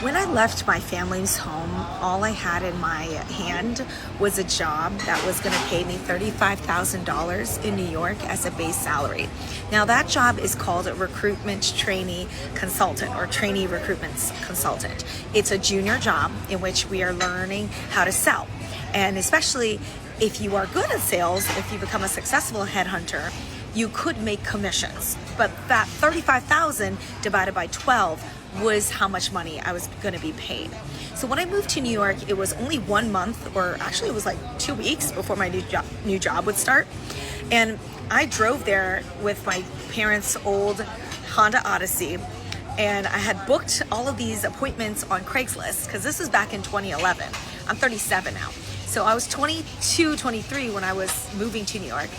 When I left my family's home, all I had in my hand was a job that was going to pay me $35,000 in New York as a base salary. Now, that job is called a recruitment trainee consultant or trainee recruitment consultant. It's a junior job in which we are learning how to sell. And especially if you are good at sales, if you become a successful headhunter, you could make commissions. But that 35,000 divided by 12 was how much money I was going to be paid. So when I moved to New York, it was only 1 month, or actually it was like 2 weeks before my new job would start. And I drove there with my parents' old Honda Odyssey, and I had booked all of these appointments on Craigslist because this was back in 2011. I'm 37 now. So I was 22, 23 when I was moving to New York.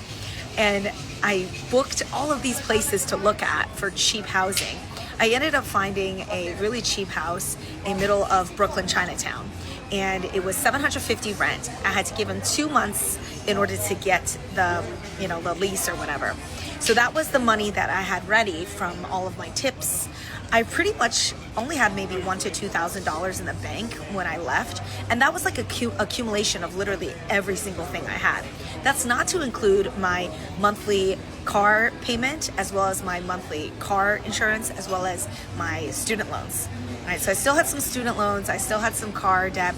And I booked all of these places to look at for cheap housing. I ended up finding a really cheap house in middle of Brooklyn, Chinatown. And it was $750 rent. I had to give them 2 months in order to get the lease or whatever. So that was the money that I had ready from all of my tips. I pretty much only had maybe $1,000 to $2,000 in the bank when I left, and that was like accumulation of literally every single thing I had. That's not to include my monthly car payment, as well as my monthly car insurance, as well as my student loans. All right, so I still had some student loans, I still had some car debt,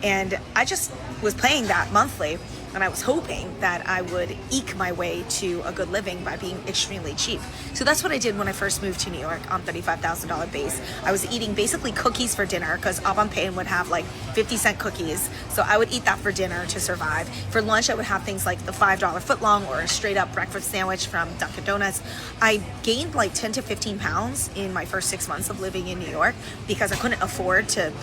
and I just was paying that monthly. And I was hoping that I would eke my way to a good living by being extremely cheap. So that's what I did when I first moved to New York on $35,000 base. I was eating basically cookies for dinner because Avampain would have like 50-cent cookies. So I would eat that for dinner to survive. For lunch, I would have things like the $5 footlong or a straight up breakfast sandwich from Dunkin' Donuts. I gained like 10 to 15 pounds in my first 6 months of living in New York because I couldn't afford to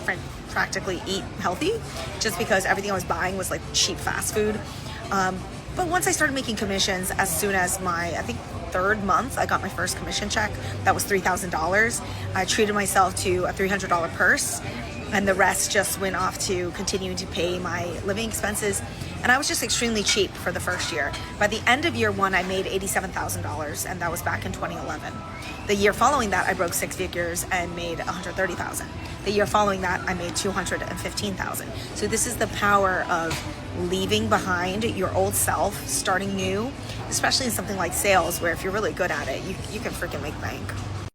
practically eat healthy, just because everything I was buying was like cheap fast food. But once I started making commissions, as soon as my, I think, 3rd month, I got my first commission check. That was $3,000. I treated myself to a $300 purse, and the rest just went off to continuing to pay my living expenses. And I was just extremely cheap for the first year. By the end of year 1, I made $87,000, and that was back in 2011. The year following that, I broke 6 figures and made $130,000. The year following that, I made $215,000. So this is the power of leaving behind your old self, starting new, especially in something like sales, where if you're really good at it, you can freaking make bank.